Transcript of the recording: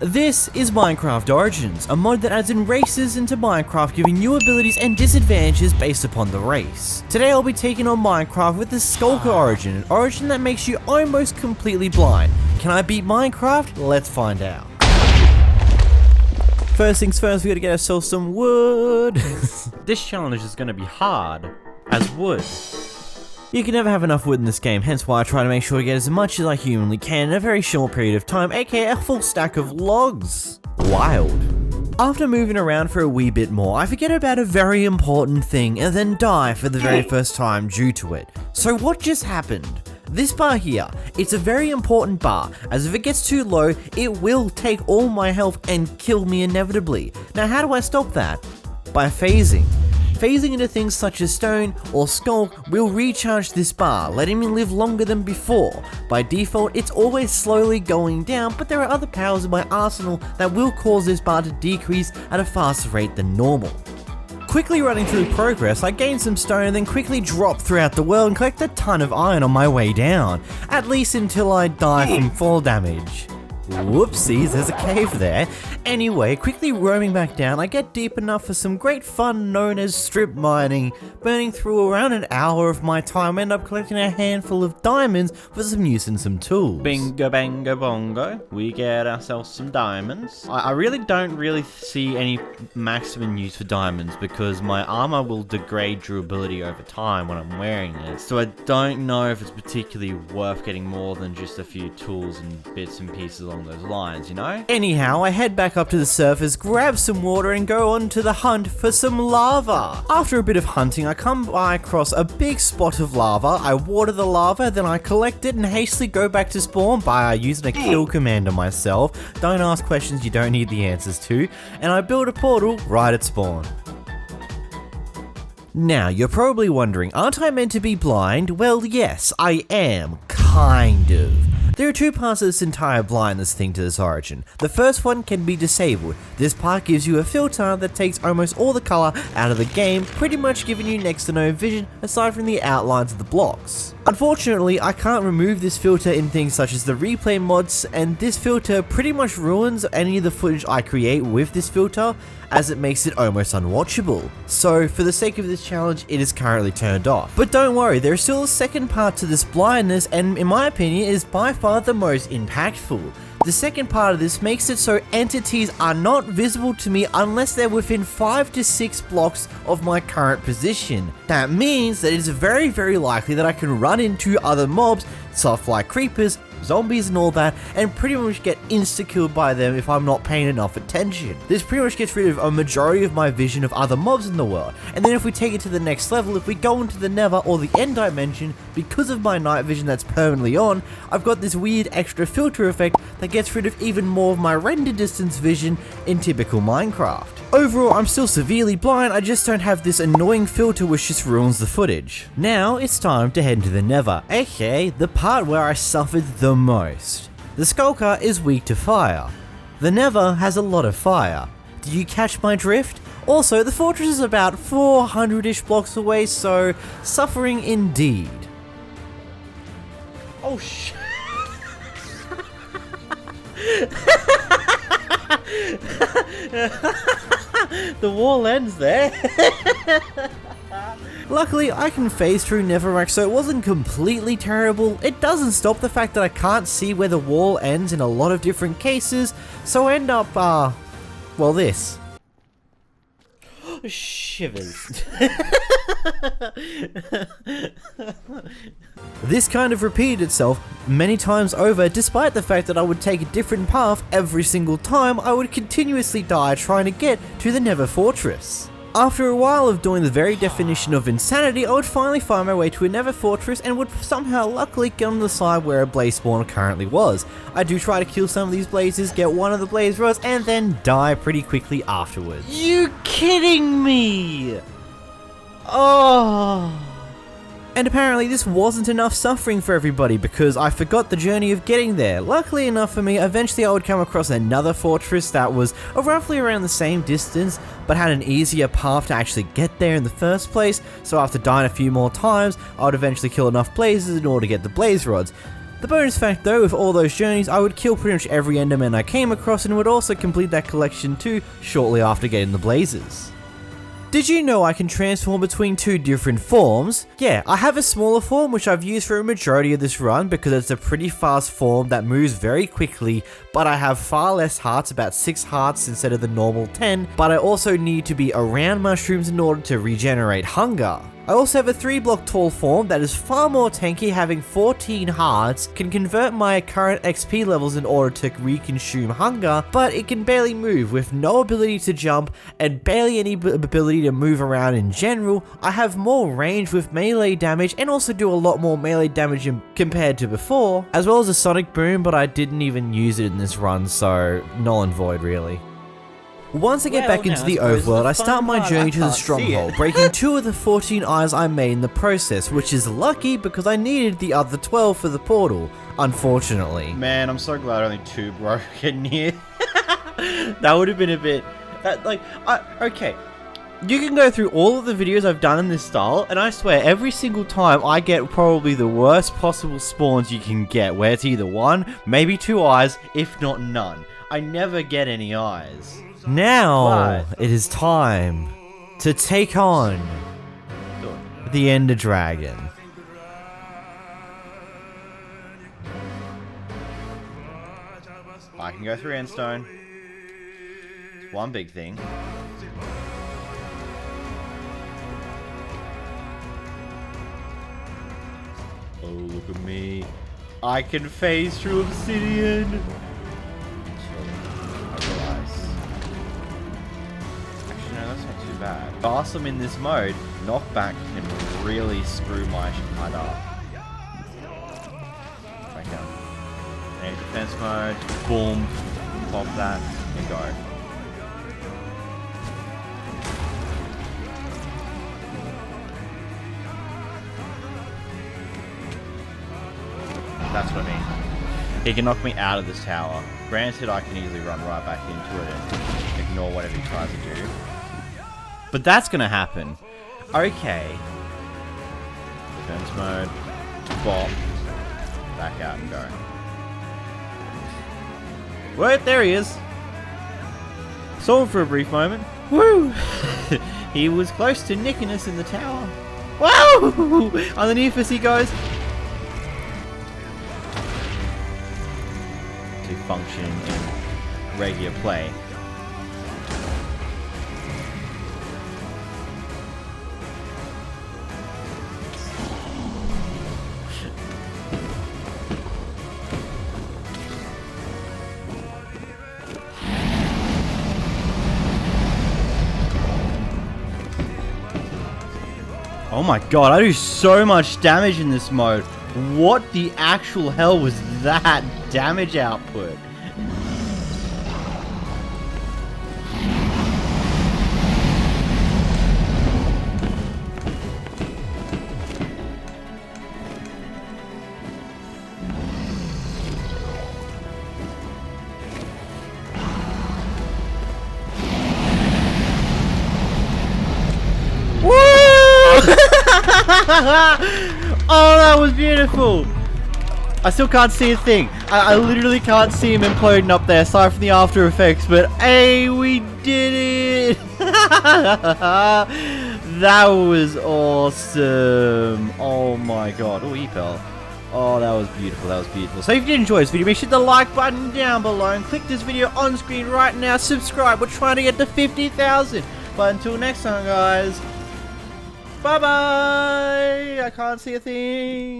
This is Minecraft Origins, a mod that adds in races into Minecraft, giving new abilities and disadvantages based upon the race. Today I'll be taking on Minecraft with the Sculker origin, an origin that makes you almost completely blind. Can I beat Minecraft? Let's find out. First things first, we gotta get ourselves some wood. This challenge is gonna be hard as wood. You can never have enough wood in this game, hence why I try to make sure to get as much as I humanly can in a very short period of time, aka a full stack of logs. Wild. After moving around for a wee bit more, I forget about a very important thing and then die for the very first time due to it. So what just happened? This bar here, it's a very important bar, as if it gets too low, it will take all my health and kill me inevitably. Now how do I stop that? By phasing. Phasing into things such as stone or sculk will recharge this bar, letting me live longer than before. By default, it's always slowly going down, but there are other powers in my arsenal that will cause this bar to decrease at a faster rate than normal. Quickly running through progress, I gain some stone and then quickly drop throughout the world and collect a ton of iron on my way down, at least until I die from fall damage. Whoopsies, there's a cave there. Anyway, quickly roaming back down, I get deep enough for some great fun known as strip mining. Burning through around an hour of my time, I end up collecting a handful of diamonds for some use and some tools. Bingo bango bongo, we get ourselves some diamonds. I really don't see any maximum use for diamonds because my armor will degrade durability over time when I'm wearing it. So I don't know if it's particularly worth getting more than just a few tools and bits and pieces along those lines, you know? Anyhow, I head back up to the surface, grab some water and go on to the hunt for some lava. After a bit of hunting, I come across a big spot of lava. I water the lava, then I collect it and hastily go back to spawn by using a kill command on myself. Don't ask questions you don't need the answers to. And I build a portal right at spawn. Now, you're probably wondering, aren't I meant to be blind? Well, yes, I am, kind of. There are two parts of this entire blindness thing to this origin. The first one can be disabled. This part gives you a filter that takes almost all the color out of the game, pretty much giving you next to no vision aside from the outlines of the blocks. Unfortunately, I can't remove this filter in things such as the replay mods, and this filter pretty much ruins any of the footage I create with this filter, as it makes it almost unwatchable. So for the sake of this challenge, it is currently turned off. But don't worry, there is still a second part to this blindness, and in my opinion is by far the most impactful. The second part of this makes it so entities are not visible to me unless they're within 5 to 6 blocks of my current position. That means that it is very, very likely that I can run into other mobs, stuff like creepers, zombies and all that, and pretty much get insta-killed by them if I'm not paying enough attention. This pretty much gets rid of a majority of my vision of other mobs in the world. And then if we take it to the next level, if we go into the Nether or the end dimension, because of my night vision that's permanently on, I've got this weird extra filter effect that gets rid of even more of my render distance vision in typical Minecraft. Overall, I'm still severely blind, I just don't have this annoying filter which just ruins the footage. Now, it's time to head into the Nether, aka the part where I suffered the most. The Sculker is weak to fire. The Nether has a lot of fire. Did you catch my drift? Also, the fortress is about 400-ish blocks away, so suffering indeed. Oh shit. The wall ends there. Luckily, I can phase through Netherrack, so it wasn't completely terrible. It doesn't stop the fact that I can't see where the wall ends in a lot of different cases, so I end up, well, this. Shivers. This kind of repeated itself many times over, despite the fact that I would take a different path every single time. I would continuously die trying to get to the Nether fortress. After a while of doing the very definition of insanity, I would finally find my way to a Nether fortress and would somehow luckily get on the side where a blaze spawner currently was. I do try to kill some of these blazes, get one of the blaze rods, and then die pretty quickly afterwards. You kidding me? Oh. And apparently this wasn't enough suffering for everybody because I forgot the journey of getting there. Luckily enough for me, eventually I would come across another fortress that was roughly around the same distance, but had an easier path to actually get there in the first place. So after dying a few more times, I would eventually kill enough blazes in order to get the blaze rods. The bonus fact though, with all those journeys, I would kill pretty much every enderman I came across and would also complete that collection too shortly after getting the blazes. Did you know I can transform between 2 different forms? Yeah, I have a smaller form which I've used for a majority of this run because it's a pretty fast form that moves very quickly, but I have far less hearts, about 6 hearts instead of the normal 10, but I also need to be around mushrooms in order to regenerate hunger. I also have a 3-block tall form that is far more tanky, having 14 hearts, can convert my current XP levels in order to reconsume hunger, but it can barely move with no ability to jump and barely any ability to move around in general. I have more range with melee damage and also do a lot more melee damage compared to before, as well as a sonic boom, but I didn't even use it in this run, so null and void really. Once I get back into the overworld, I start my journey to the stronghold, breaking 2 of the 14 eyes I made in the process, which is lucky because I needed the other 12 for the portal, unfortunately. Man, I'm so glad only 2 broken here. That would have been a bit... okay. You can go through all of the videos I've done in this style, and I swear, every single time I get probably the worst possible spawns you can get, where it's either 1, maybe 2 eyes, if not none. I never get any eyes. Now, it is time to take on the Ender Dragon. I can go through Endstone. It's one big thing. Oh, look at me. I can phase through obsidian. Bad. Awesome in this mode, knockback can really screw my shit up. Back down. And defense mode, boom, pop that, and go. That's what I mean. He can knock me out of this tower. Granted, I can easily run right back into it and ignore whatever he tries to do. But that's gonna happen. Okay. Defense mode. Bop. Back out and go. Wait, there he is. Saw him for a brief moment. Woo! He was close to nicking us in the tower. Woo! Underneath us he goes. To function in regular play. Oh my god, I do so much damage in this mode. What the actual hell was that damage output? Oh, that was beautiful. I still can't see a thing. I literally can't see him imploding up there, aside from the after effects, but hey, we did it. That was awesome. Oh my god. Oh, he fell. Oh, that was beautiful. That was beautiful. So if you did enjoy this video, make sure to hit the like button down below and click this video on screen right now. Subscribe. We're trying to get to 50,000. But until next time, guys. Bye-bye! I can't see a thing.